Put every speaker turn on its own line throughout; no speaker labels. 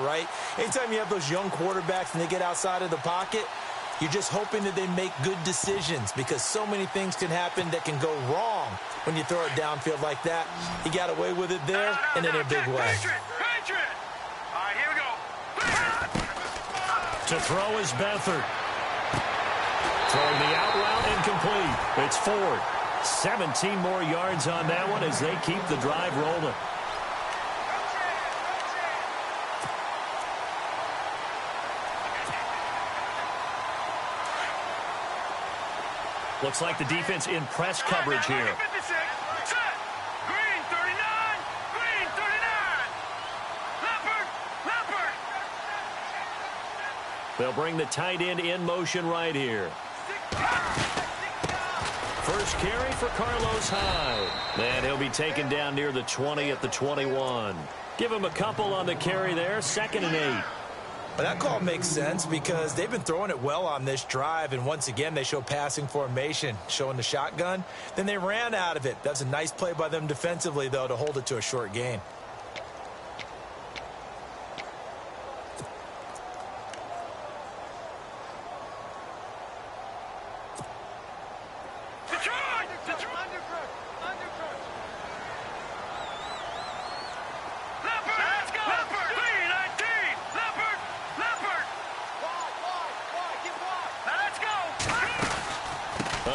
right? Anytime you have those young quarterbacks and they get outside of the pocket, you're just hoping that they make good decisions because so many things can happen that can go wrong when you throw it downfield like that. He got away with it there and in a big way.
Patriot. All right, here we go.
To throw is Beathard. Throwing the out route incomplete. It's Ford. 17 more yards on that one as they keep the drive rolling. Looks like the defense in press coverage here.
Green 39. Green 39. Leopard.
They'll bring the tight end in motion right here. First carry for Carlos Hyde. And he'll be taken down near the 20 at the 21. Give him a couple on the carry there. 2nd and 8.
But that call makes sense because they've been throwing it well on this drive, and once again they show passing formation, showing the shotgun. Then they ran out of it. That's a nice play by them defensively, though, to hold it to a short gain.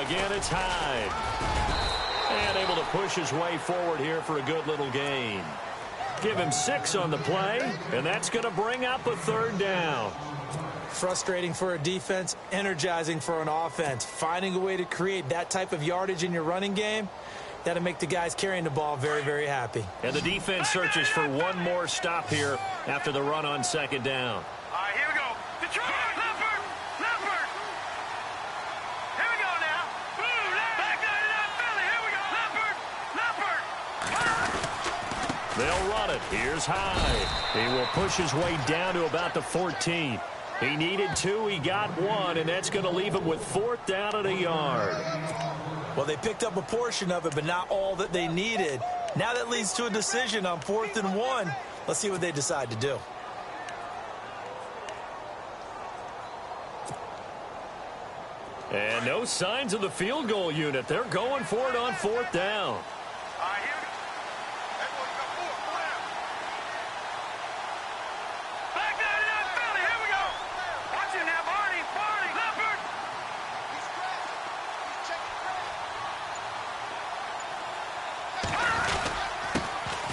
Again, it's Hyde. And able to push his way forward here for a good little gain. Give him 6 on the play, and that's going to bring up a 3rd down.
Frustrating for a defense, energizing for an offense. Finding a way to create that type of yardage in your running game, that'll make the guys carrying the ball very, very happy.
And the defense searches for one more stop here after the run on 2nd down.
All right, here we go. Detroit. Leopard. Here we go now. Blue, back 99 Philly. Here we go. Leopard.
They'll run it. Here's Hyde. He will push his way down to about the 14. He needed 2. He got 1, and that's going to leave him with 4th down and a yard.
Well, they picked up a portion of it, but not all that they needed. Now that leads to a decision on 4th and 1. Let's see what they decide to do.
And no signs of the field goal unit. They're going for it on 4th down.
All right, here we go. Everyone got 4. Back 99 Philly. Here we go. Watch him now, Barney. Leopard. He's checking.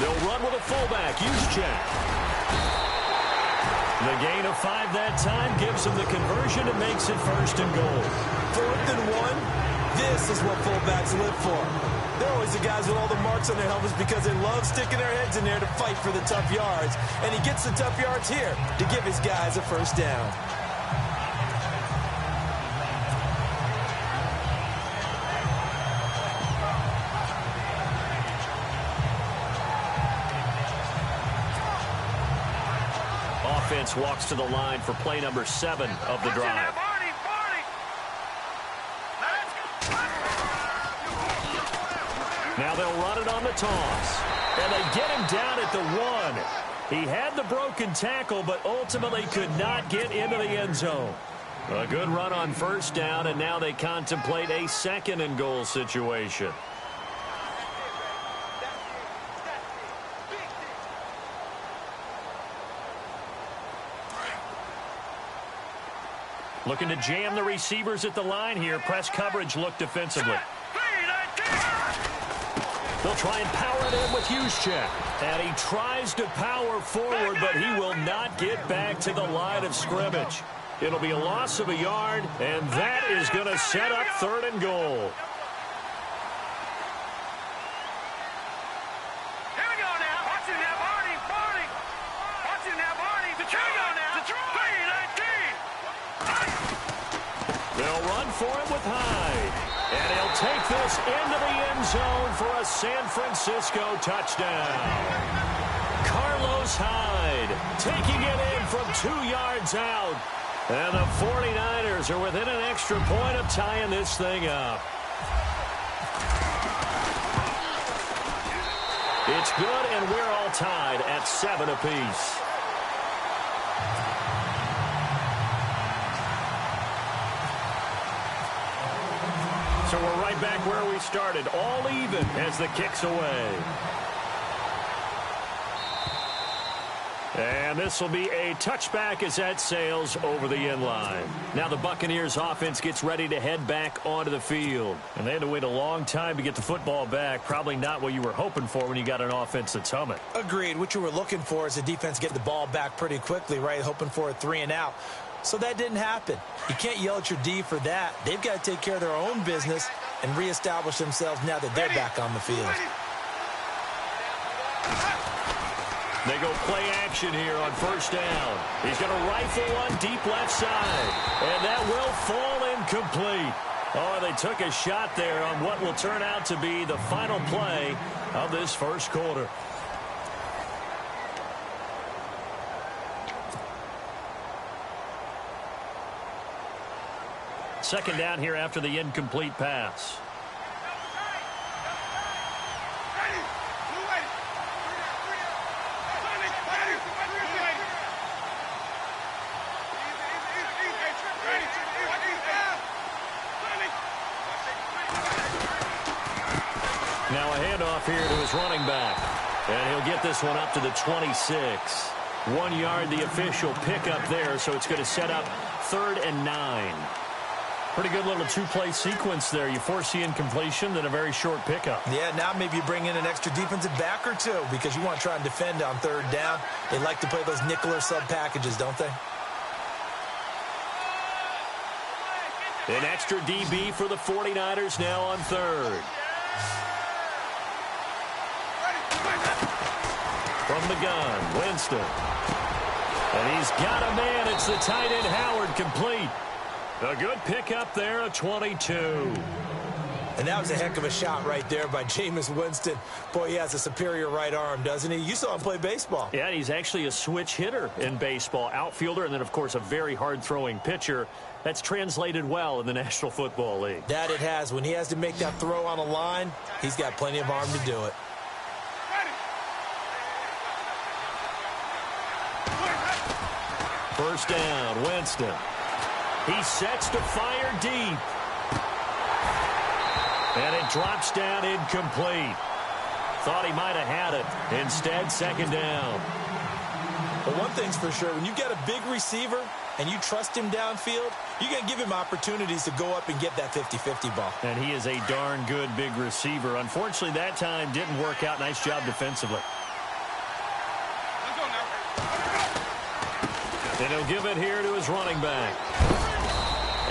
They'll run with a fullback. Juszczyk. The gain of 5 that time gives them the conversion and makes it 1st and goal.
4th and 1. This is what fullbacks live for. They're always the guys with all the marks on their helmets because they love sticking their heads in there to fight for the tough yards. And he gets the tough yards here to give his guys a 1st down.
Offense walks to the line for play number 7 of the drive. Now they'll run it on the toss. And they get him down at the 1. He had the broken tackle, but ultimately could not get into the end zone. A good run on 1st down, and now they contemplate a 2nd and goal situation. Looking to jam the receivers at the line here. Press coverage look defensively. They'll try and power it in with Juszczyk. And he tries to power forward, but he will not get back to the line of scrimmage. It'll be a loss of a yard, and that is going to set up 3rd and goal.
Here we go now. Watch it now, Barney. Watch it now, Barney. Here we go now. Detroit.
They'll run for it with Hyde. And he'll take this into the end zone for a San Francisco touchdown. Carlos Hyde taking it in from 2 yards out. And the 49ers are within an extra point of tying this thing up. It's good, and we're all tied at 7 apiece. So we're right back where we started, all even as the kick's away. And this will be a touchback as that sails over the end line. Now the Buccaneers offense gets ready to head back onto the field. And they had to wait a long time to get the football back. Probably not what you were hoping for when you got an offense that's humming.
Agreed. What you were looking for is the defense get the ball back pretty quickly, right? Hoping for a 3 and out. So that didn't happen. You can't yell at your D for that. They've got to take care of their own business and reestablish themselves now that they're back on the field.
They go play action here on first down. He's going to rifle one deep left side. And that will fall incomplete. Oh, they took a shot there on what will turn out to be the final play of this first quarter. Second down here after the incomplete pass. Now a handoff here to his running back. And he'll get this one up to the 26. 1 yard, the official pickup there, so it's going to set up 3rd and 9. Pretty good little two-play sequence there. You force the incompletion, then a very short pickup.
Yeah, now maybe you bring in an extra defensive back or two because you want to try and defend on 3rd down. They like to play those nickel or sub packages, don't they?
An extra DB for the 49ers now on 3rd. From the gun, Winston. And he's got a man. It's the tight end, Howard, complete. A good pickup there, a 22.
And that was a heck of a shot right there by Jameis Winston. Boy, he has a superior right arm, doesn't he? You saw him play baseball.
Yeah, he's actually a switch hitter in baseball. Outfielder, and then, of course, a very hard-throwing pitcher. That's translated well in the National Football League.
That it has. When he has to make that throw on a line, he's got plenty of arm to do it.
First down, Winston. He sets to fire deep. And it drops down incomplete. Thought he might have had it. Instead, second down.
But one thing's for sure, when you've got a big receiver and you trust him downfield, you're going to give him opportunities to go up and get that 50-50 ball.
And he is a darn good big receiver. Unfortunately, that time didn't work out. Nice job defensively. And he'll give it here to his running back.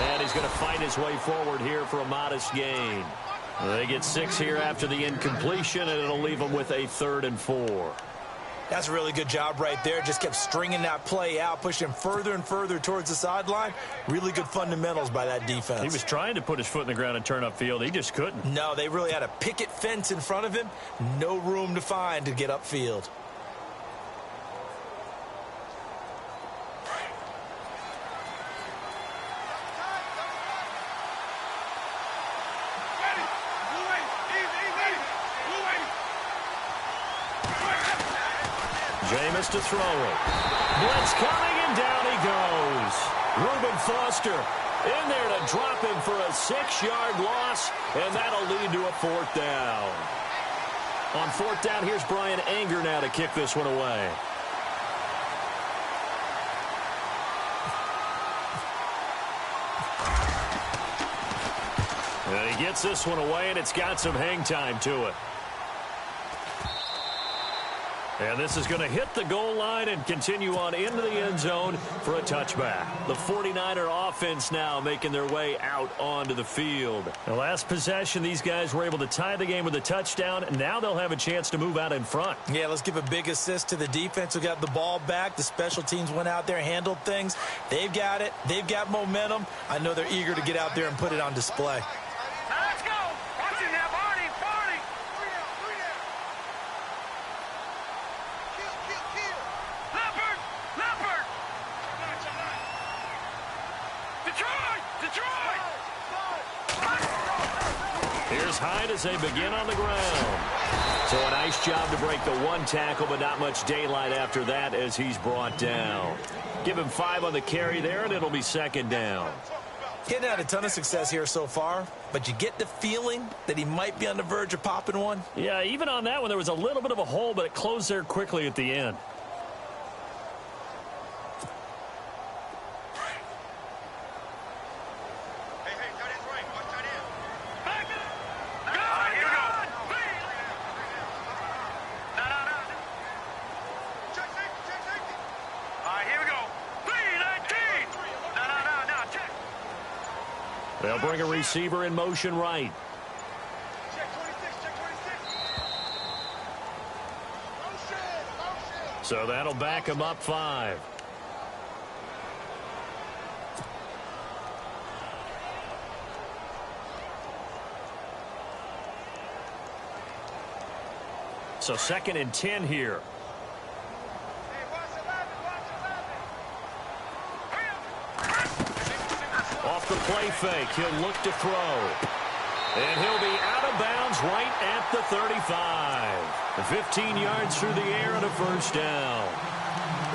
And he's going to fight his way forward here for a modest gain. They get 6 here after the incompletion, and it'll leave them with a 3rd and 4.
That's a really good job right there. Just kept stringing that play out, pushing him further and further towards the sideline. Really good fundamentals by that defense.
He was trying to put his foot in the ground and turn upfield. He just couldn't.
No, they really had a picket fence in front of him. No room to find to get upfield.
Jameis to throw it. Blitz coming, and down he goes. Reuben Foster in there to drop him for a 6-yard loss, and that'll lead to a 4th down. On 4th down, here's Brian Anger now to kick this one away. And he gets this one away, and it's got some hang time to it. And this is going to hit the goal line and continue on into the end zone for a touchback. The 49er offense now making their way out onto the field. The last possession, these guys were able to tie the game with a touchdown, and now they'll have a chance to move out in front.
Yeah, let's give a big assist to the defense who got the ball back. The special teams went out there, handled things. They've got it. They've got momentum. I know they're eager to get out there and put it on display.
Let's go. Watch it now, Barney. Leopard. Detroit.
Here's Hyde as they begin on the ground. So a nice job to break the 1 tackle, but not much daylight after that as he's brought down. Give him 5 on the carry there, and it'll be 2nd down.
He hadn't had a ton of success here so far, but you get the feeling that he might be on the verge of popping one.
Yeah, even on that one, there was a little bit of a hole, but it closed there quickly at the end. They'll bring a receiver in motion right. So that'll back him up 5. So 2nd and 10 here. Off the play fake, he'll look to throw. And he'll be out of bounds right at the 35. 15 yards through the air and a first down.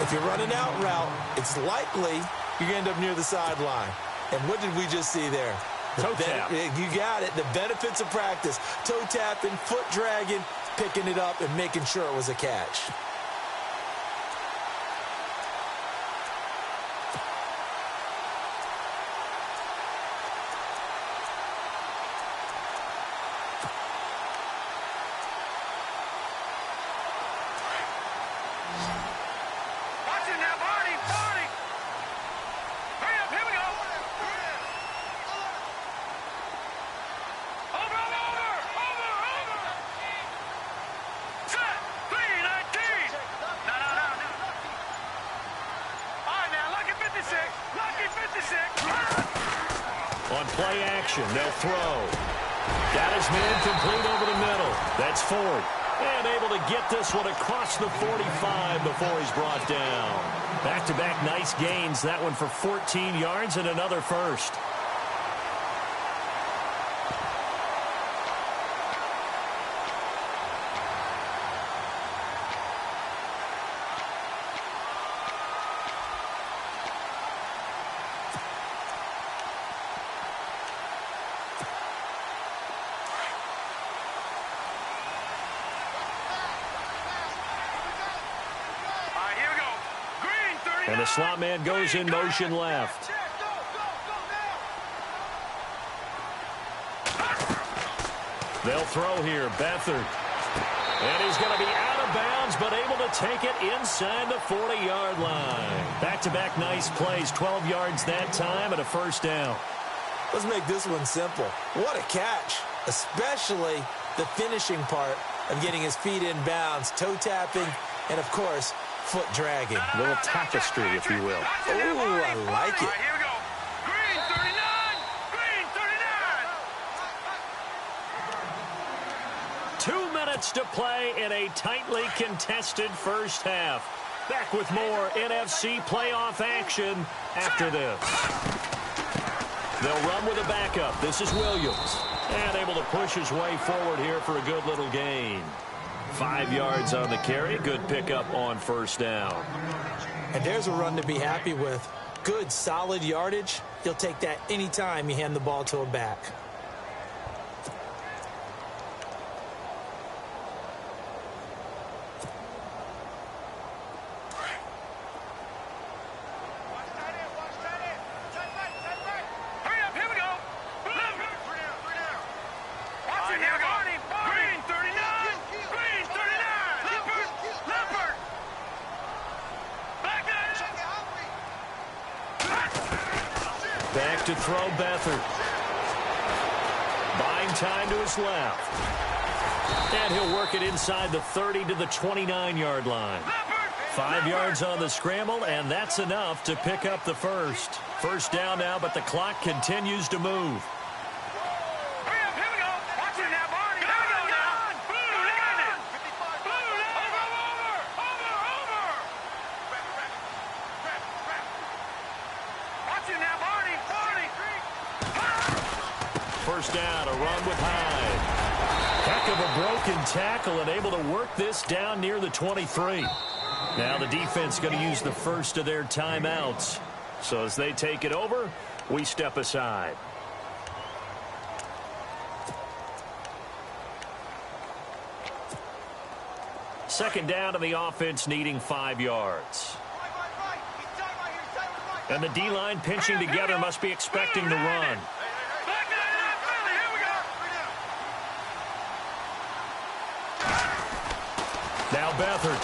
If you're running out route, it's likely you're going to end up near the sideline. And what did we just see there?
Toe tap.
You got it. The benefits of practice. Toe tapping, foot dragging, picking it up, and making sure it was a catch.
On play action, they'll throw. Got his man complete over the middle. That's Ford. And able to get this one across the 45 before he's brought down. Back-to-back nice gains. That one for 14 yards and another first. And the slot man goes in motion left. They'll throw here. Beathard. And he's going to be out of bounds, but able to take it inside the 40-yard line. Back-to-back nice plays. 12 yards that time and a first down.
Let's make this one simple. What a catch, especially the finishing part of getting his feet in bounds, toe tapping, and, of course, foot dragging.
A little tapestry, if you will.
Ooh, I like it.
Here we go. Green 39. Green 39.
2 minutes to play in a tightly contested first half. Back with more NFC playoff action after this. They'll run with a backup. This is Williams. And able to push his way forward here for a good little gain. 5 yards on the carry. Good pickup on first down.
And there's a run to be happy with. Good, solid yardage. You'll take that anytime you hand the ball to a back.
Back to throw Beathard. Buying time to his left. And he'll work it inside the 30 to the 29-yard line. 5 yards on the scramble, and that's enough to pick up the first. First down now, but the clock continues to move. First down, a run with Hyde. Heck of a broken tackle and able to work this down near the 23. Now the defense going to use the first of their timeouts. So as they take it over, We step aside. Second down to the offense, needing 5 yards. And the D-line pinching together must be expecting the run. Now Beathard.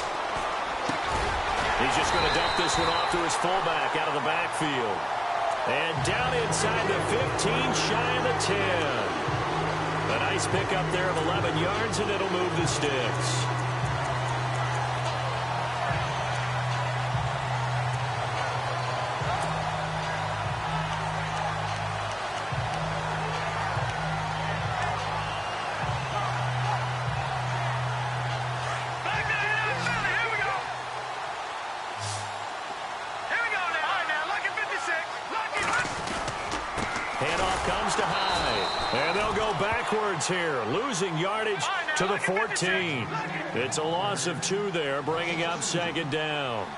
He's just going to dump this one off to his fullback out of the backfield. And down inside the 15, shy of the 10. A nice pickup there of 11 yards, and it'll move the sticks. Here, losing yardage to the 14. It's a loss of 2 there, bringing up second down.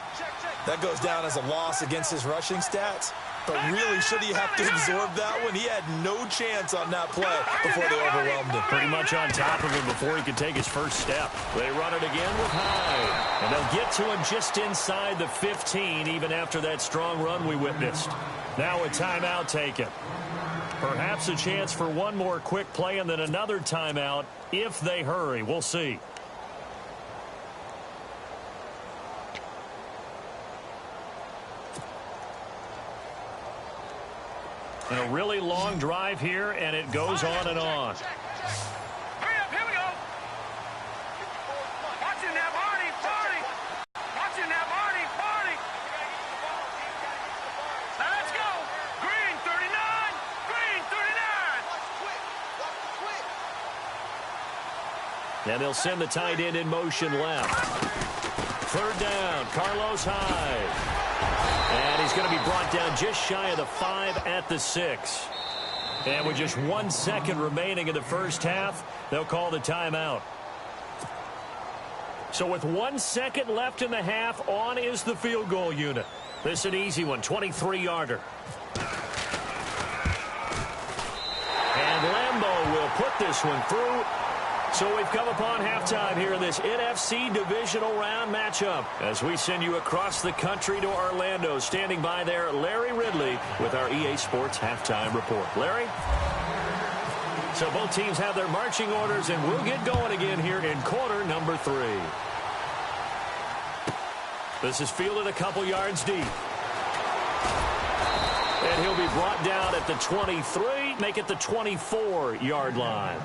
That goes down as a loss against his rushing stats, but really, should he have to absorb that one? He had no chance on that play before they overwhelmed him.
Pretty much on top of him before he could take his first step. They run it again with Hyde, and they'll get to him just inside the 15, even after that strong run we witnessed. Now a timeout taken. Perhaps a chance for one more quick play and then another timeout if they hurry. We'll see. And a really long drive here, and it goes on and on.
Hurry up, here we go. Watching that party. Watching that party. Now let's go. Green 39.
And they'll send the tight end in motion left. Third down, Carlos Hyde. And he's going to be brought down just shy of the 5 at the 6. And with just 1 second remaining in the first half, they'll call the timeout. So with 1 second left in the half, on is the field goal unit. This is an easy one, 23-yarder. And Lambeau will put this one through. So we've come upon halftime here in this NFC Divisional Round matchup as we send you across the country to Orlando. Standing by there, Larry Ridley with our EA Sports Halftime Report. Larry? So both teams have their marching orders, and we'll get going again here in quarter number 3. This is fielded a couple yards deep. And he'll be brought down at the 23, make it the 24-yard line.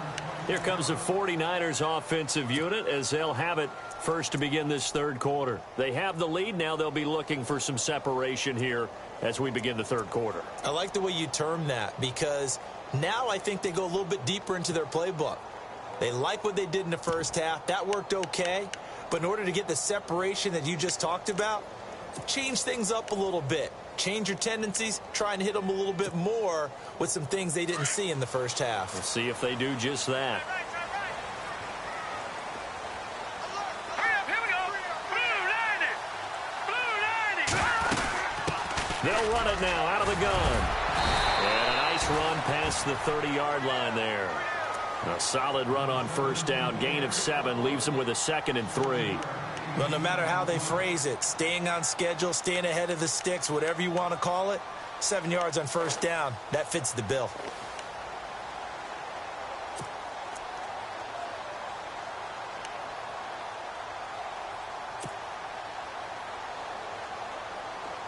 Here comes the 49ers offensive unit as they'll have it first to begin this third quarter. They have the lead. Now they'll be looking for some separation here as we begin the third quarter.
I like the way you term that because now I think they go a little bit deeper into their playbook. They like what they did in the first half. That worked okay. But in order to get the separation that you just talked about, change things up a little bit. Change your tendencies, try and hit them a little bit more with some things they didn't see in the first half.
We'll see if they do just that. They'll run it now out of the gun. And a nice run past the 30-yard line there. A solid run on first down. Gain of 7 leaves them with a 2nd and 3.
Well, no matter how they phrase it, staying on schedule, staying ahead of the sticks, whatever you want to call it, 7 yards on first down, that fits the bill.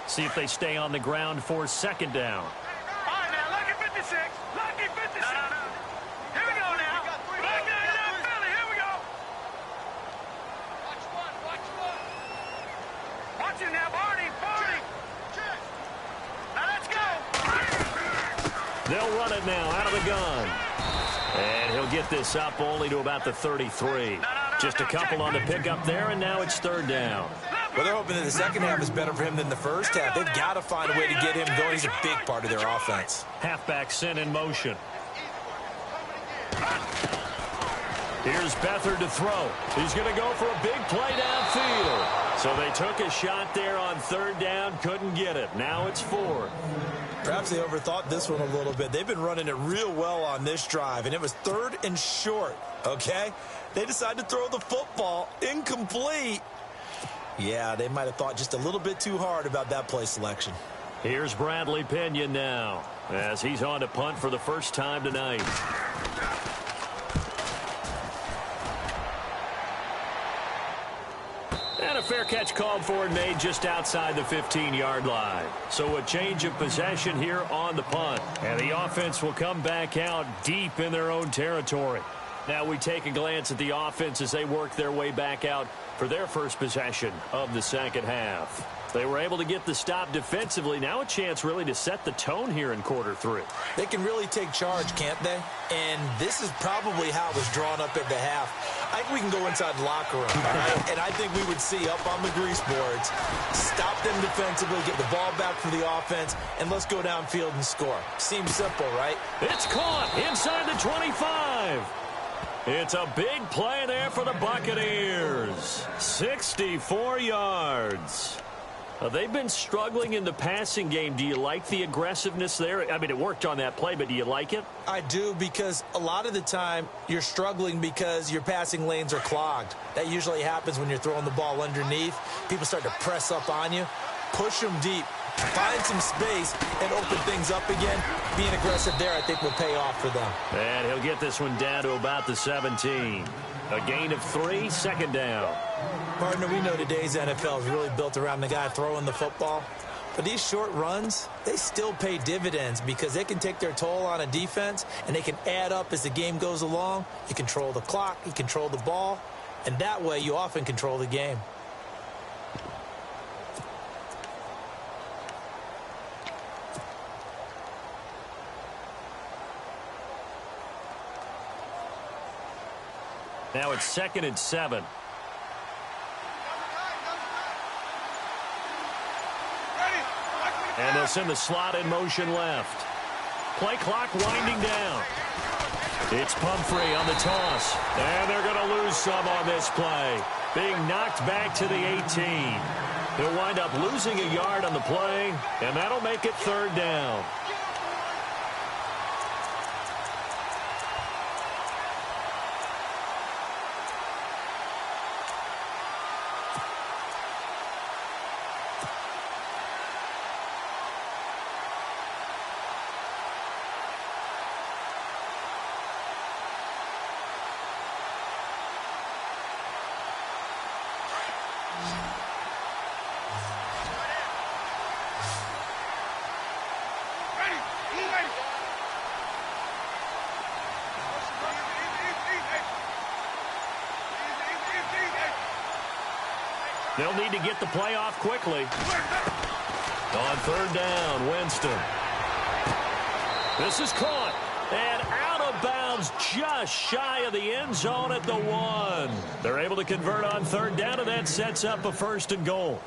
See if they stay on the ground for second down.
All right, now, lucky 56. Lucky 56. No. Here we go now. Back down, Philly. Here we go. Watch one. Watching now, Barney. Now, let's go.
They'll run it now out of the gun. And he'll get this up only to about the 33. Just a couple on the pickup there, and now it's third down.
Well, they're hoping that the second half is better for him than the first half. They've got to find a way to get him going. He's a big part of their offense.
Halfback sent in motion. Here's Beathard to throw. He's going to go for a big play downfield. So they took a shot there on third down, couldn't get it. Now it's fourth.
Perhaps they overthought this one a little bit. They've been running it real well on this drive, and it was third and short, okay? They decided to throw the football incomplete. Yeah, they might have thought just a little bit too hard about that play selection.
Here's Bradley Pinion now as he's on to punt for the first time tonight. And a fair catch called for and made just outside the 15-yard line. So a change of possession here on the punt. And the offense will come back out deep in their own territory. Now we take a glance at the offense as they work their way back out for their first possession of the second half. They were able to get the stop defensively. Now a chance really to set the tone here in quarter three.
They can really take charge, can't they? And this is probably how it was drawn up at the half. I think we can go inside the locker room, all right? And I think we would see up on the grease boards, stop them defensively, get the ball back for the offense, and let's go downfield and score. Seems simple, right?
It's caught inside the 25. It's a big play there for the Buccaneers. 64 yards. They've been struggling in the passing game. Do you like the aggressiveness there? I mean, it worked on that play, but do you like it?
I do, because a lot of the time you're struggling because your passing lanes are clogged. That usually happens when you're throwing the ball underneath. People start to press up on you. Push them deep. Find some space and open things up again. Being aggressive there, I think, will pay off for them.
And he'll get this one down to about the 17. A gain of 3, second down.
Partner, we know today's NFL is really built around the guy throwing the football. But these short runs, they still pay dividends because they can take their toll on a defense, and they can add up as the game goes along. You control the clock, you control the ball, and that way you often control the game.
Now it's 2nd and 7. And they'll send the slot in motion left. Play clock winding down. It's Pumphrey on the toss. And they're going to lose some on this play. Being knocked back to the 18. They'll wind up losing a yard on the play, and that'll make it third down. They'll need to get the play off quickly. On third down, Winston. This is caught. And out of bounds just shy of the end zone at the 1. They're able to convert on third down, and that sets up a 1st and goal.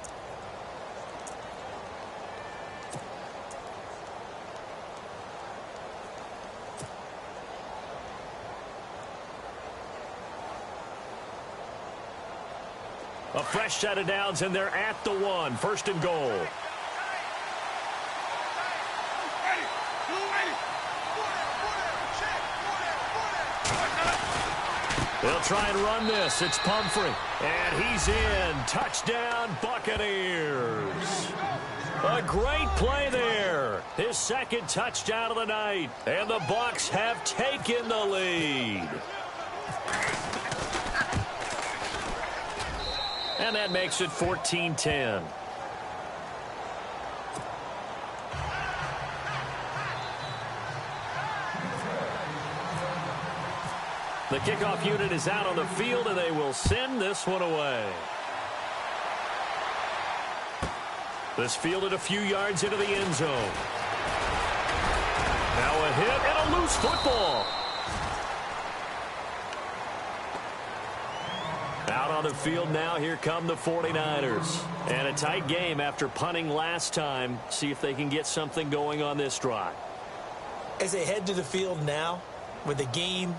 A fresh set of downs, and they're at the 1. 1st and goal. They'll try and run this. It's Pumphrey. And he's in. Touchdown, Buccaneers. A great play there. His 2nd touchdown of the night. And the Bucs have taken the lead. And that makes it 14-10. The kickoff unit is out on the field, and they will send this one away. This fielded a few yards into the end zone. Now a hit and a loose football. Out on the field now, here come the 49ers. And a tight game after punting last time. See if they can get something going on this drive.
As they head to the field now, with the game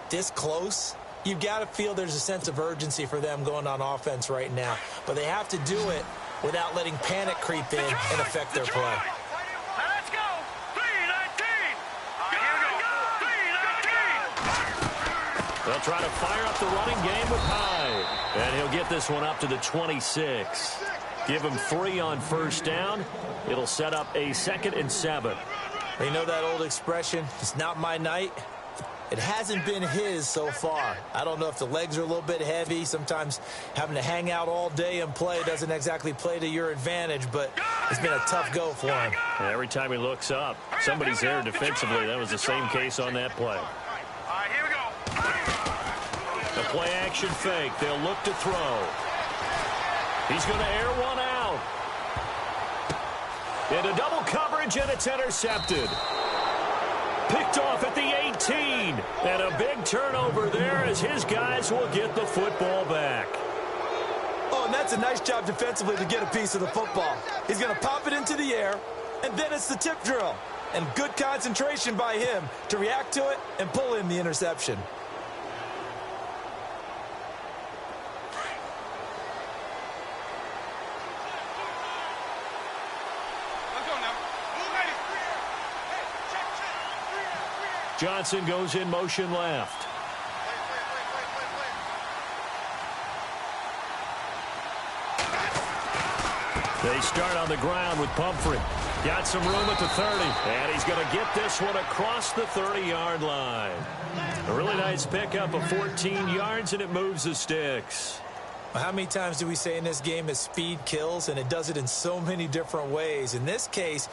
this close, You've got to feel there's a sense of urgency for them going on offense right now. But they have to do it without letting panic creep in and affect their play.
Now let's go. 3-19. Here we go. 3-19.
They'll try to fire up the running game with Hyde. And he'll get this one up to the 26. Give him 3 on first down. It'll set up a 2nd and 7.
You know that old expression, it's not my night? It hasn't been his so far. I don't know if the legs are a little bit heavy. Sometimes having to hang out all day and play doesn't exactly play to your advantage, but it's been a tough go for him.
And every time he looks up, somebody's there defensively. That was the same case on that play.
All right, here we go.
The play action fake. They'll look to throw. He's going to air one out. Into double coverage, and it's intercepted. Picked off at the 18. And a big turnover there as his guys will get the football back.
Oh, and that's a nice job defensively to get a piece of the football. He's going to pop it into the air, and then it's the tip drill. And good concentration by him to react to it and pull in the interception.
Johnson goes in motion left. They start on the ground with Pumphrey. Got some room at the 30. And he's going to get this one across the 30-yard line. A really nice pickup of 14 yards, and it moves the sticks.
How many times do we say in this game that speed kills, and it does it in so many different ways? In this case,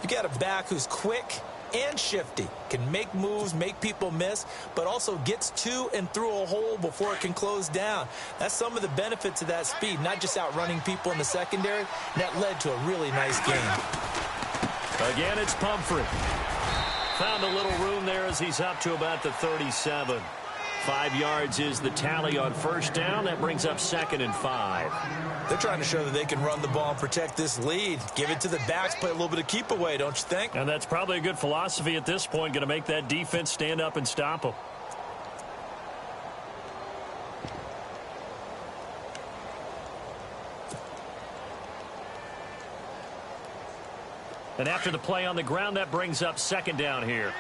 you got a back who's quick and shifty, can make moves, make people miss, but also gets to and through a hole before it can close down. That's some of the benefits of that speed, not just outrunning people in the secondary. And that led to a really nice game.
Again, it's Pumphrey. Found a little room there as he's up to about the 37. 5 yards is the tally on first down. That brings up 2nd and 5.
They're trying to show that they can run the ball and protect this lead. Give it to the backs, play a little bit of keep away, don't you think?
And that's probably a good philosophy at this point, going to make that defense stand up and stop them. And after the play on the ground, that brings up 2nd down here.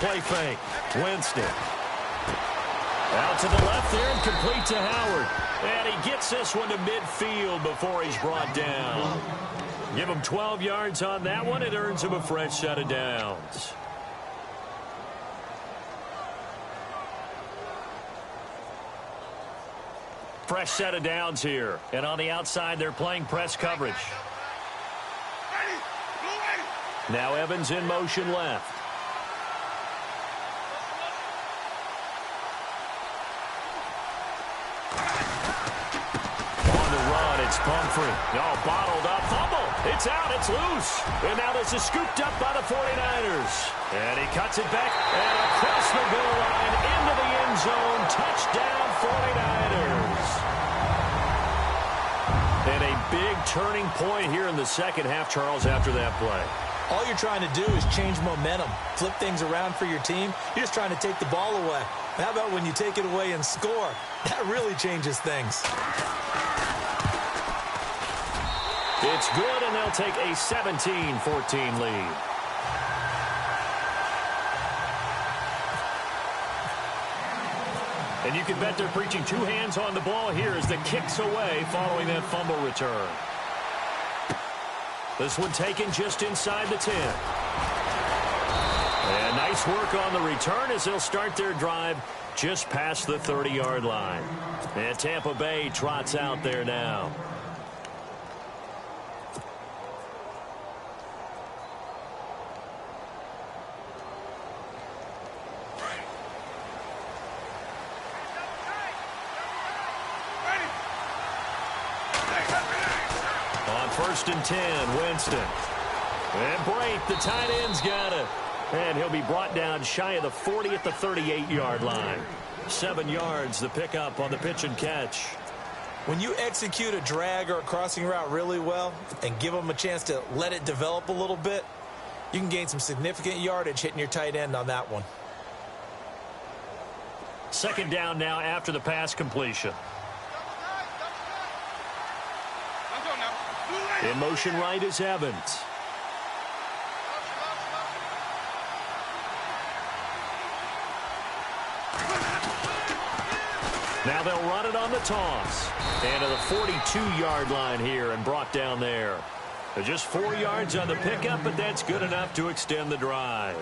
Play fake. Winston. Out to the left there and complete to Howard. And he gets this one to midfield before he's brought down. Give him 12 yards on that one. It earns him a fresh set of downs. Fresh set of downs here. And on the outside, they're playing press coverage. Now Evans in motion left. It's Pumphrey. Oh, bottled up. Fumble. It's out. It's loose. And now this is scooped up by the 49ers. And he cuts it back. And across the goal line into the end zone. Touchdown 49ers. And a big turning point here in the second half, Charles, after that play.
All you're trying to do is change momentum, flip things around for your team. You're just trying to take the ball away. How about when you take it away and score? That really changes things.
It's good, and they'll take a 17-14 lead. And you can bet they're preaching 2 hands on the ball here as the kick's away following that fumble return. This one taken just inside the 10. And nice work on the return as they'll start their drive just past the 30-yard line. And Tampa Bay trots out there now. First and 10, Winston. And Brate, the tight end's got it. And he'll be brought down shy of the 40 at the 38-yard line. 7 yards, the pickup on the pitch and catch.
When you execute a drag or a crossing route really well and give them a chance to let it develop a little bit, You can gain some significant yardage hitting your tight end on that one.
Second down now after the pass completion. In motion right is Evans. Now they'll run it on the toss. And to the 42-yard line here and brought down there. Just 4 yards on the pickup, but that's good enough to extend the drive.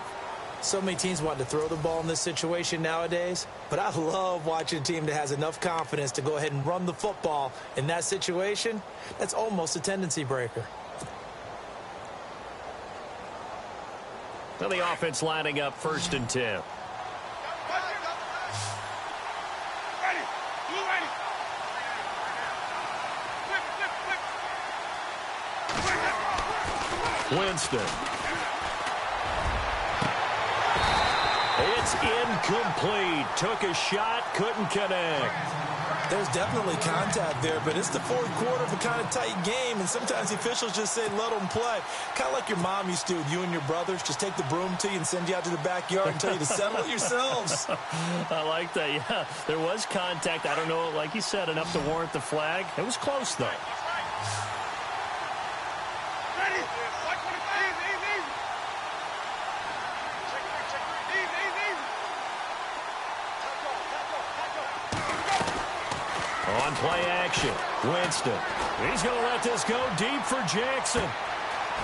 So many teams want to throw the ball in this situation nowadays, but I love watching a team that has enough confidence to go ahead and run the football in that situation. That's almost a tendency breaker.
Now the offense lining up 1st and 10. Winston. It's incomplete. Took a shot, couldn't connect.
There's definitely contact there, but it's the fourth quarter of a kind of tight game, and sometimes the officials just say, let them play. Kind of like your mom used to with you and your brothers. Just take the broom to you and send you out to the backyard and tell you to settle it yourselves.
I like that, yeah. There was contact. I don't know, like you said, enough to warrant the flag. It was close, though. On play action, Winston. He's going to let this go deep for Jackson.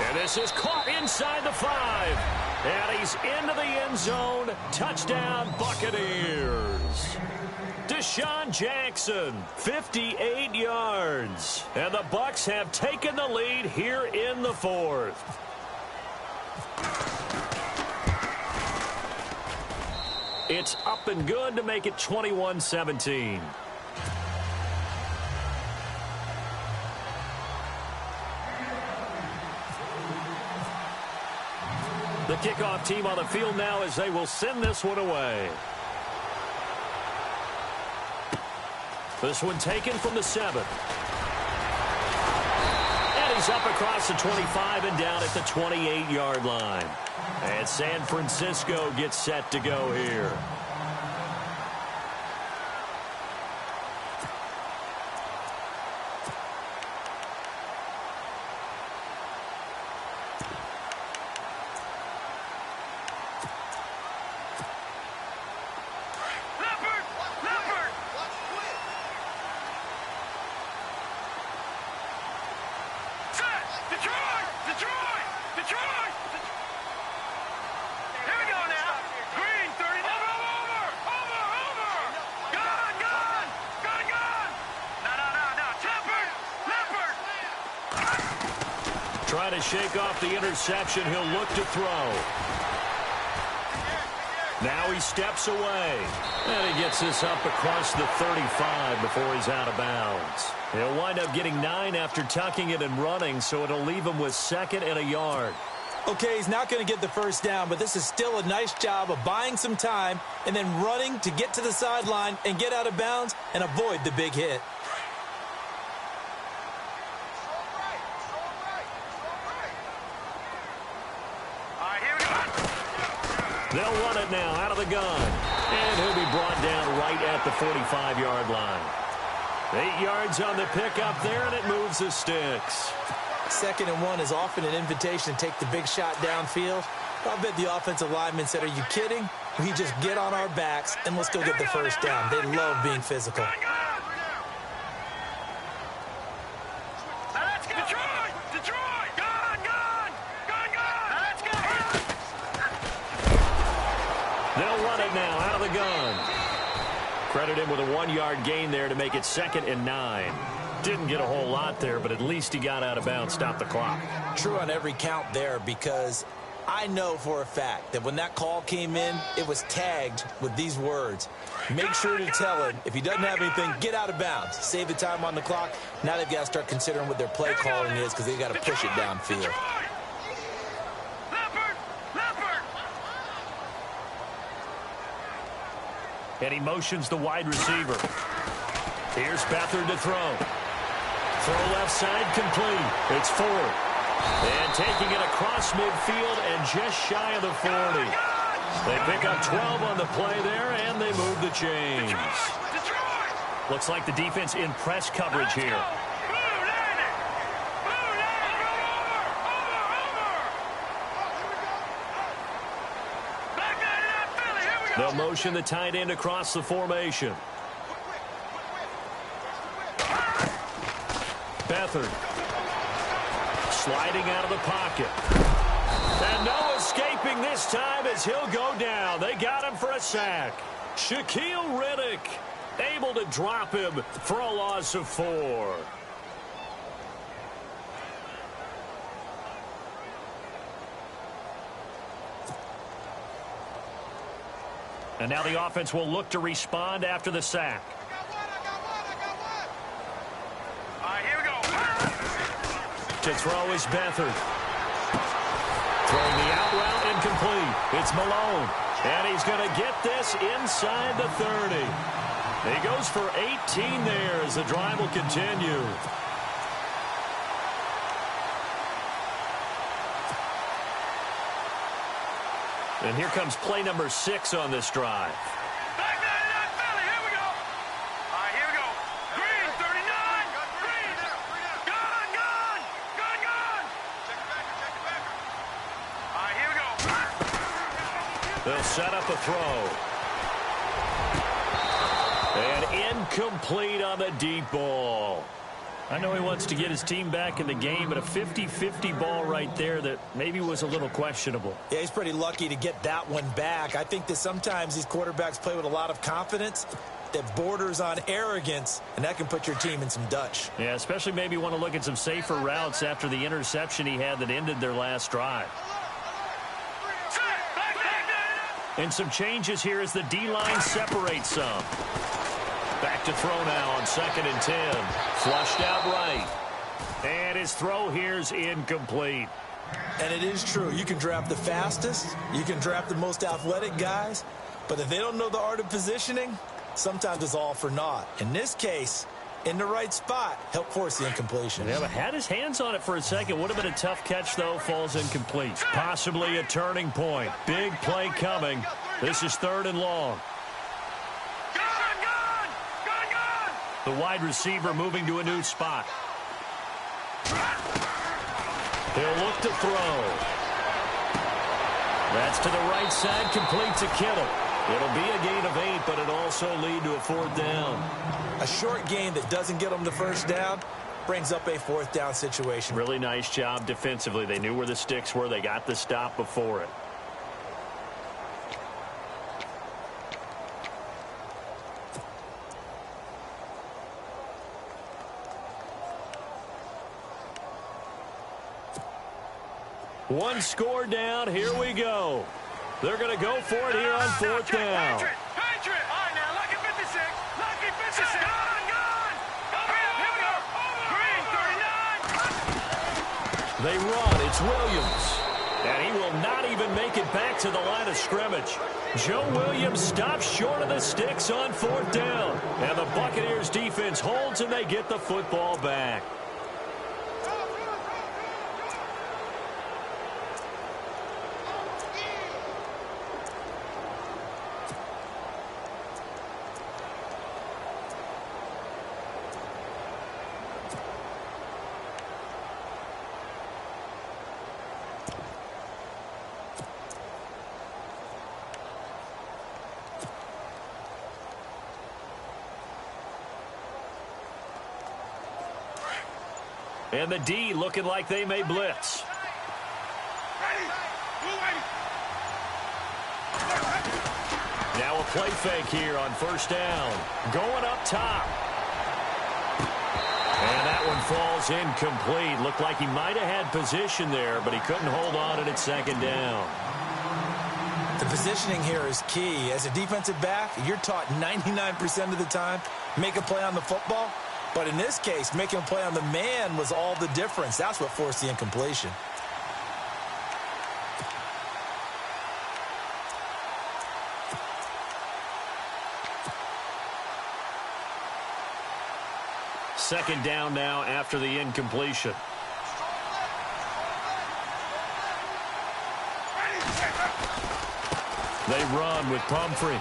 And this is caught inside the 5. And he's into the end zone. Touchdown, Buccaneers. Deshaun Jackson, 58 yards. And the Bucs have taken the lead here in the 4th. It's up and good to make it 21-17. The kickoff team on the field now as they will send this one away. This one taken from the 7. And he's up across the 25 and down at the 28-yard line. And San Francisco gets set to go here. Trying to shake off the interception. He'll look to throw. Now he steps away. And he gets this up across the 35 before he's out of bounds. He'll wind up getting 9 after tucking it and running, so it'll leave him with 2nd and a yard.
Okay, he's not going to get the first down, but this is still a nice job of buying some time and then running to get to the sideline and get out of bounds and avoid the big hit.
They'll run it now out of the gun. And he'll be brought down right at the 45-yard line. 8 yards on the pickup there, and it moves the sticks.
2nd and 1 is often an invitation to take the big shot downfield. I bet the offensive lineman said, are you kidding? We just get on our backs and let's go get the first down. They love being physical.
They'll run it now out of the gun. Credit him with a 1-yard gain there to make it 2nd and 9. Didn't get a whole lot there, but at least he got out of bounds, stopped the clock.
True on every count there, because I know for a fact that when that call came in, it was tagged with these words. Make sure to tell him, if he doesn't have anything, get out of bounds. Save the time on the clock. Now they've got to start considering what their play calling is because they've got to push it downfield.
And he motions the wide receiver. Here's Beathard to throw. Throw left side complete. It's Ford. And taking it across midfield and just shy of the 40. They pick up 12 on the play there, and they move the chains. Looks like the defense in press coverage here. They'll motion the tight end across the formation. Beathard. Sliding out of the pocket. And no escaping this time as he'll go down. They got him for a sack. Shaquille Riddick able to drop him for a loss of 4. And now the offense will look to respond after the sack.
All right, here we go.
To throw is Beathard. Throwing the out route incomplete. It's Malone. And he's going to get this inside the 30. He goes for 18 there as the drive will continue. And here comes play number 6 on this drive.
Back 99 Philly, here we go. All right, here we go. Green, 39. Green. Gone. Check it back. All right, here we go.
They'll set up a throw. And incomplete on the deep ball. I know he wants to get his team back in the game, but a 50-50 ball right there that maybe was a little questionable.
Yeah, he's pretty lucky to get that one back. I think that sometimes these quarterbacks play with a lot of confidence that borders on arrogance, and that can put your team in some Dutch.
Yeah, especially maybe want to look at some safer routes after the interception he had that ended their last drive. And some changes here as the D-line separates some. Back to throw now on 2nd and 10. Flushed out right. And his throw here's incomplete.
And it is true. You can draft the fastest. You can draft the most athletic guys. But if they don't know the art of positioning, sometimes it's all for naught. In this case, in the right spot, help force the incompletion.
Yeah, but had his hands on it for a second. Would have been a tough catch, though. Falls incomplete. Possibly a turning point. Big play coming. This is 3rd and long. The wide receiver moving to a new spot. He'll look to throw. That's to the right side, complete to Kittle. It'll be a gain of 8, but it'll also lead to a 4th down.
A short gain that doesn't get them the first down brings up a 4th down situation.
Really nice job defensively. They knew where the sticks were. They got the stop before it. One score down. Here we go. They're going to go for it here on 4th down.
Patriot. All right, now, lucky 56. Lucky 56. Gone. Here we go. Green, 39.
They run. It's Williams. And he will not even make it back to the line of scrimmage. Joe Williams stops short of the sticks on 4th down. And the Buccaneers defense holds, and they get the football back. And the D looking like they may blitz. Now a play fake here on 1st down. Going up top. And that one falls incomplete. Looked like he might have had position there, but he couldn't hold on and it's 2nd down.
The positioning here is key. As a defensive back, you're taught 99% of the time, make a play on the football. But in this case, making a play on the man was all the difference. That's what forced the incompletion.
Second down now after the incompletion. They run with Pumphrey.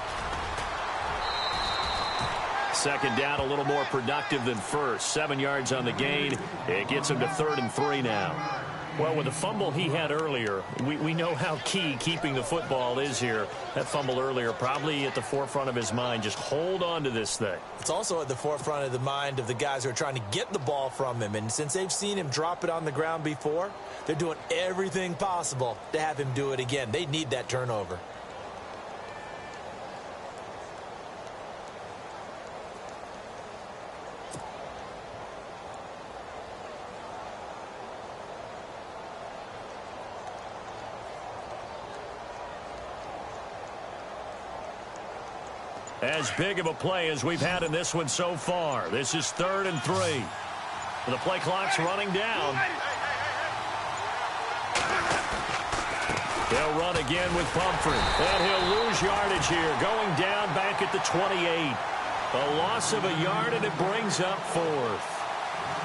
Second down, a little more productive than first. 7 yards on the gain. It gets him to 3rd and 3 now. Well, with the fumble he had earlier, we know how key keeping the football is here. That fumble earlier probably at the forefront of his mind. Just hold on to this thing.
It's also at the forefront of the mind of the guys who are trying to get the ball from him. And since they've seen him drop it on the ground before, they're doing everything possible to have him do it again. They need that turnover.
As big of a play as we've had in this one so far. This is 3rd and 3. The play clock's running down. They'll run again with Pumphrey. And he'll lose yardage here. Going down back at the 28. A loss of a yard, and it brings up 4th.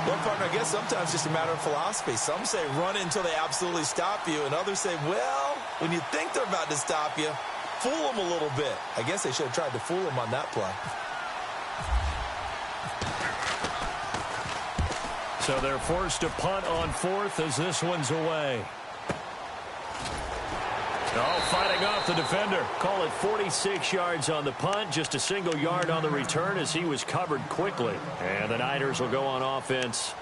Well, partner, I guess sometimes it's just a matter of philosophy. Some say run until they absolutely stop you, and others say, well, when you think they're about to stop you, fool them a little bit. I guess they should have tried to fool him on that play.
So they're forced to punt on 4th as this one's away. Oh, fighting off the defender. Call it 46 yards on the punt. Just a single yard on the return as he was covered quickly. And the Niners will go on offense.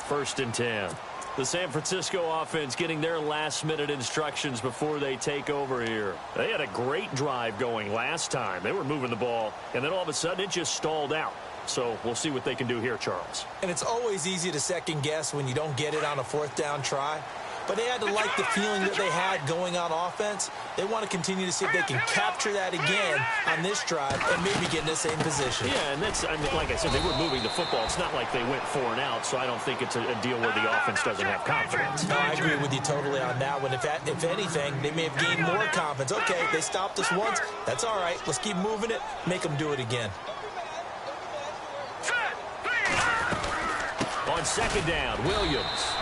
1st and 10. The San Francisco offense getting their last-minute instructions before they take over here. They had a great drive going last time. They were moving the ball, and then all of a sudden it just stalled out. So we'll see what they can do here, Charles.
And it's always easy to second-guess when you don't get it on a 4th down try. But they had to like the feeling that they had going on offense. They want to continue to see if they can capture that again on this drive and maybe get in the same position.
Yeah, and that's, I mean, like I said, they were moving the football. It's not like they went 4 and out, so I don't think it's a deal where the offense doesn't have confidence.
No, I agree with you totally on that one. If anything, they may have gained more confidence. Okay, they stopped us once. That's all right. Let's keep moving it. Make them do it again.
On 2nd down, Williams.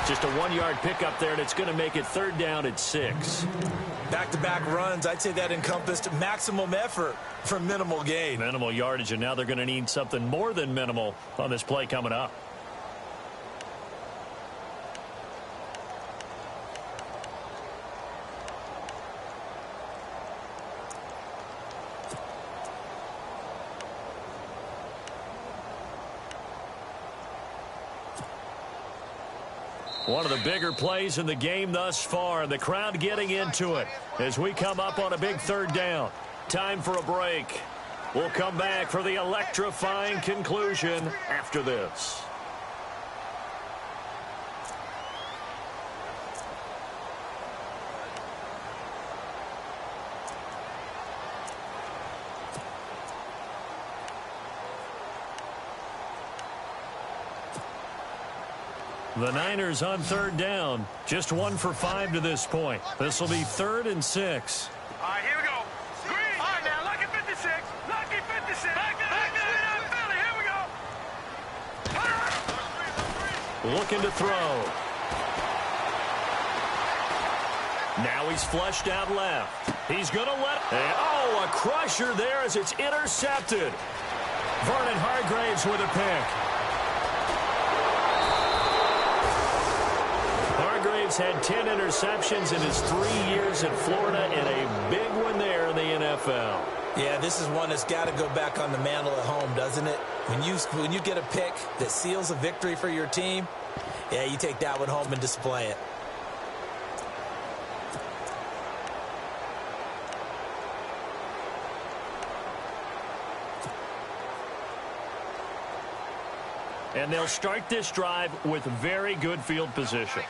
Just a 1-yard pickup there, and it's going to make it 3rd down at 6.
Back-to-back runs, I'd say that encompassed maximum effort for minimal gain.
Minimal yardage, and now they're going to need something more than minimal on this play coming up. One of the bigger plays in the game thus far, and the crowd getting into it as we come up on a big 3rd down. Time for a break. We'll come back for the electrifying conclusion after this. The Niners on 3rd down. Just 1 for 5 to this point. This will be 3rd and 6.
All right, here we go. Green. All right, now, lucky 56. Lucky 56. Back to Philly. Here we go.
Looking to throw. Now he's flushed out left. He's going to let... Oh, a crusher there as it's intercepted. Vernon Hargreaves with a pick. Hargreaves had 10 interceptions in his 3 years in Florida and a big one there in the NFL.
Yeah, this is one that's got to go back on the mantle at home, doesn't it? When you get a pick that seals a victory for your team, yeah, you take that one home and display it.
And they'll start this drive with very good field position.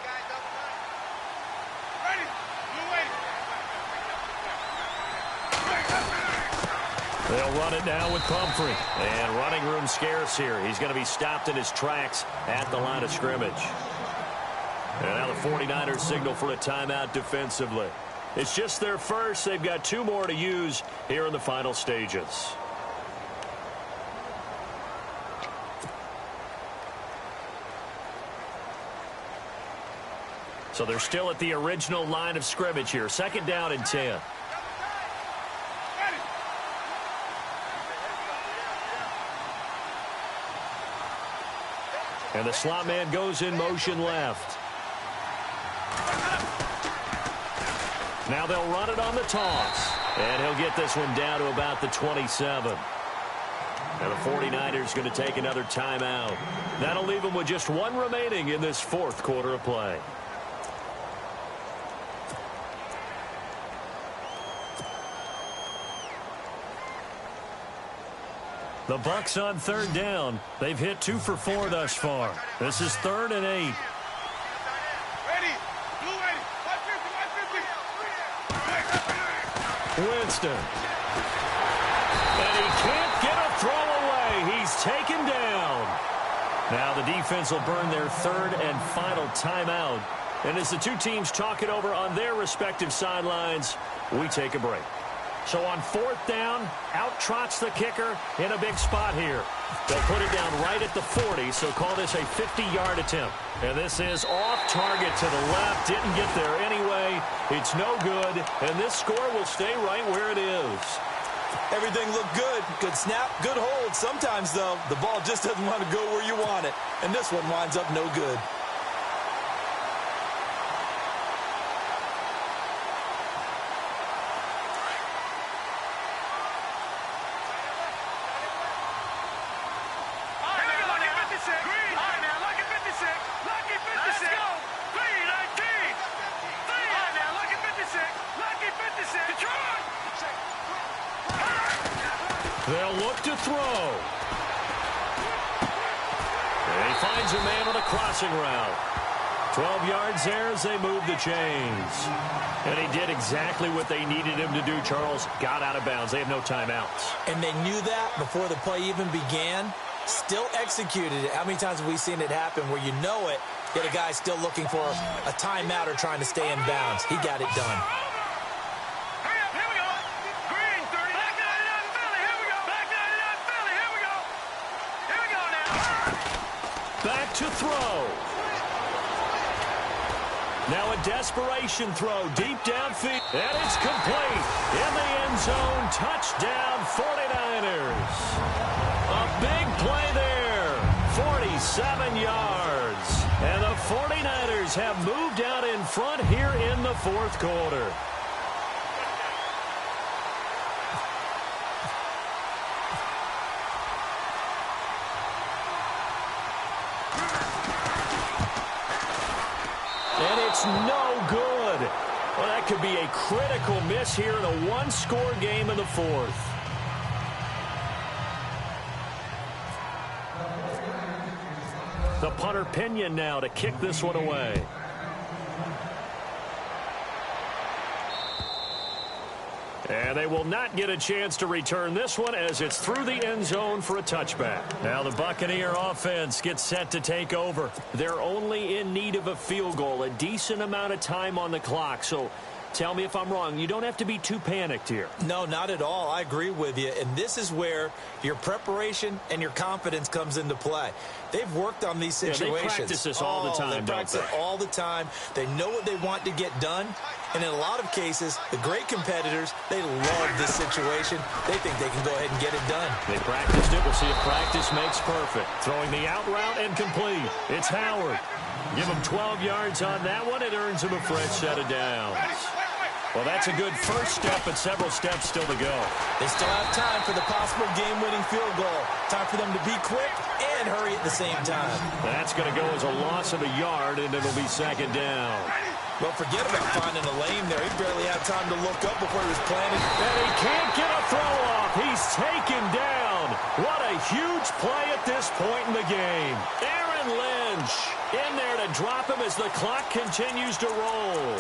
They'll run it now with Pumphrey. And running room scarce here. He's going to be stopped in his tracks at the line of scrimmage. And now the 49ers signal for a timeout defensively. It's just their first. They've got 2 more to use here in the final stages. So they're still at the original line of scrimmage here. 2nd down and 10. And the slot man goes in motion left. Now they'll run it on the toss. And he'll get this one down to about the 27. And the 49ers going to take another timeout. That'll leave them with just one remaining in this fourth quarter of play. The Bucs on third down. They've hit 2 for 4 thus far. This is 3rd and 8.
Ready. Blue ready. 150.
Winston. And he can't get a throw away. He's taken down. Now the defense will burn their 3rd and final timeout. And as the two teams talk it over on their respective sidelines, we take a break. So on 4th down, out trots the kicker in a big spot here. They'll put it down right at the 40, so call this a 50-yard attempt. And this is off target to the left. Didn't get there anyway. It's no good, and this score will stay right where it is.
Everything looked good. Good snap, good hold. Sometimes, though, the ball just doesn't want to go where you want it. And this one winds up no good.
They'll look to throw. And he finds a man on a crossing route. 12 yards there as they move the chains. And he did exactly what they needed him to do, Charles. Got out of bounds. They have no timeouts.
And they knew that before the play even began. Still executed it. How many times have we seen it happen where you know it, yet a guy still looking for a timeout or trying to stay in bounds? He got it done.
Back to throw. Now a desperation throw deep downfield. And it's complete. In the end zone. Touchdown 49ers. A big play there. 47 yards. And the 49ers have moved out in front here in the fourth quarter. And it's no good. Well, that could be a critical miss here in a one-score game in the fourth. The punter Pinion now to kick this one away. And they will not get a chance to return this one as it's through the end zone for a touchback. Now the Buccaneer offense gets set to take over. They're only in need of a field goal, a decent amount of time on the clock. So tell me if I'm wrong. You don't have to be too panicked here.
No, not at all. I agree with you. And this is where your preparation and your confidence comes into play. They've worked on these situations.
They practice this all the time,
They practice it all the time. They know what they want to get done. And in a lot of cases, the great competitors, they love this situation. They think they can go ahead and get it done.
They practiced it. We'll see if practice makes perfect. Throwing the out route and complete. It's Howard. Give him 12 yards on that one. It earns him a fresh set of downs. Well, that's a good first step, but several steps still to go.
They still have time for the possible game-winning field goal. Time for them to be quick and hurry at the same time.
That's going to go as a loss of a yard, and it'll be second down.
Well, forget about finding a lane there. He barely had time to look up before he was planted.
And he can't get a throw off. He's taken down. What a huge play at this point in the game. Aaron Lynch in there to drop him as the clock continues to roll.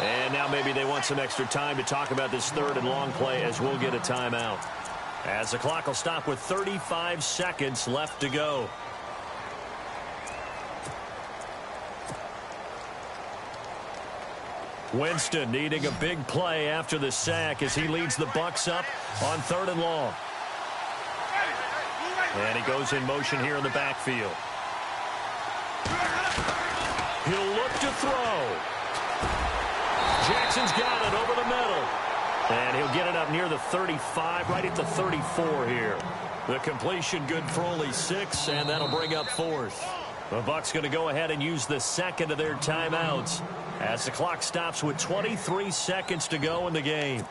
And now maybe they want some extra time to talk about this third and long play as we'll get a timeout. As the clock will stop with 35 seconds left to go. Winston needing a big play after the sack as he leads the Bucs up on third and long. And he goes in motion here in the backfield. He'll look to throw. Jackson's got it over the middle. And he'll get it up near the 35, right at the 34 here. The completion good for only 6, and that'll bring up 4th. The Bucs going to go ahead and use the second of their timeouts as the clock stops with 23 seconds to go in the game.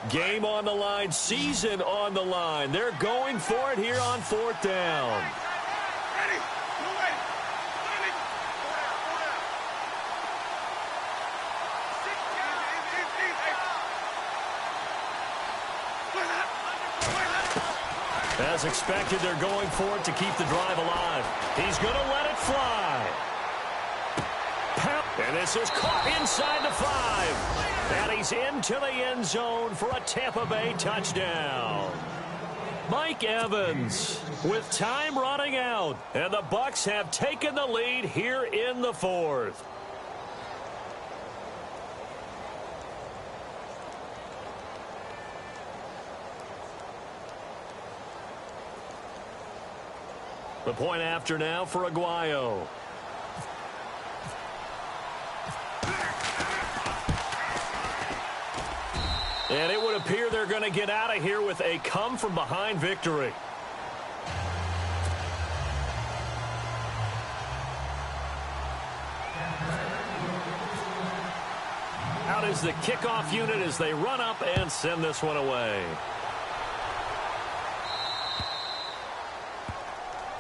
Game on the line, season on the line. They're going for it here on 4th down. As expected, they're going for it to keep the drive alive. He's going to let it fly. And this is caught inside the 5. And he's into the end zone for a Tampa Bay touchdown. Mike Evans with time running out. And the Bucs have taken the lead here in the 4th. The point after now for Aguayo. And it would appear they're going to get out of here with a come-from-behind victory. Out is the kickoff unit as they run up and send this one away.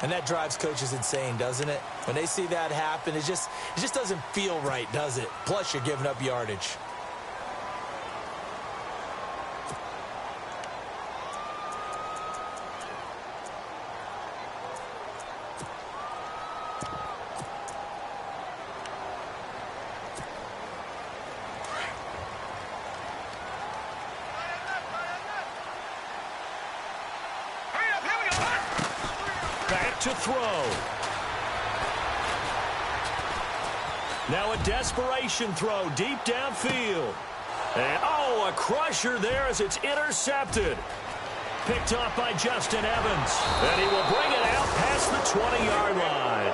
And that drives coaches insane, doesn't it? When they see that happen, it just doesn't feel right, does it? Plus, you're giving up yardage.
To throw. Now a desperation throw deep downfield. And oh, a crusher there as it's intercepted. Picked off by Justin Evans. And he will bring it out past the 20-yard line.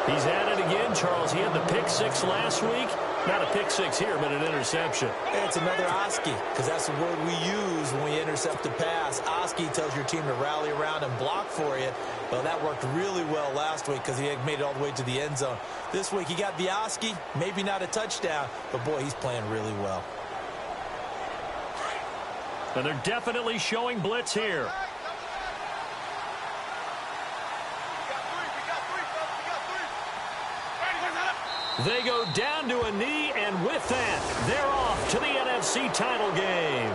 He's at it again, Charles. He had the pick 6 last week. Not a pick 6 here, but an interception.
It's another Oski, because that's the word we use when we intercept a pass. Oski tells your team to rally around and block for you. Well, that worked really well last week because he had made it all the way to the end zone. This week, he got the Oski, maybe not a touchdown, but, boy, he's playing really well.
And they're definitely showing blitz here. They go down to a knee, and with that, they're off to the NFC title game.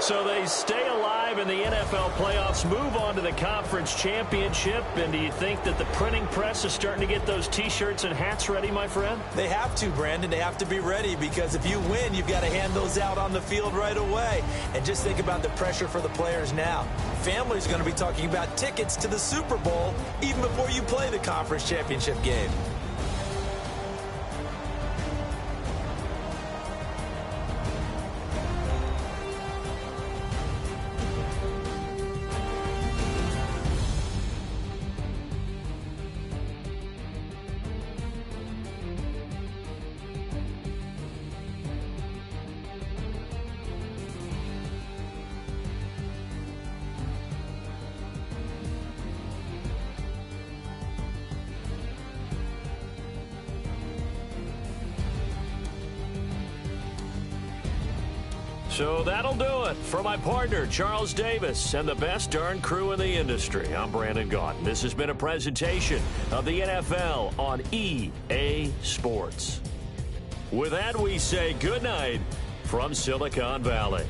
So they stay alive in the NFL playoffs, move on to the conference championship. And do you think that the printing press is starting to get those T-shirts and hats ready, my friend?
They have to, Brandon. They have to be ready because if you win, you've got to hand those out on the field right away. And just think about the pressure for the players now. Families are going to be talking about tickets to the Super Bowl even before you play the conference championship game.
So that'll do it for my partner, Charles Davis, and the best darn crew in the industry. I'm Brandon Gaudin. This has been a presentation of the NFL on EA Sports. With that, we say good night from Silicon Valley.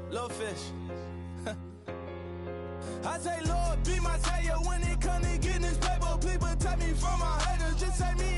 Little fish. I say, Lord, be my savior when it comes to getting this paper. Please protect me from my haters. Just say me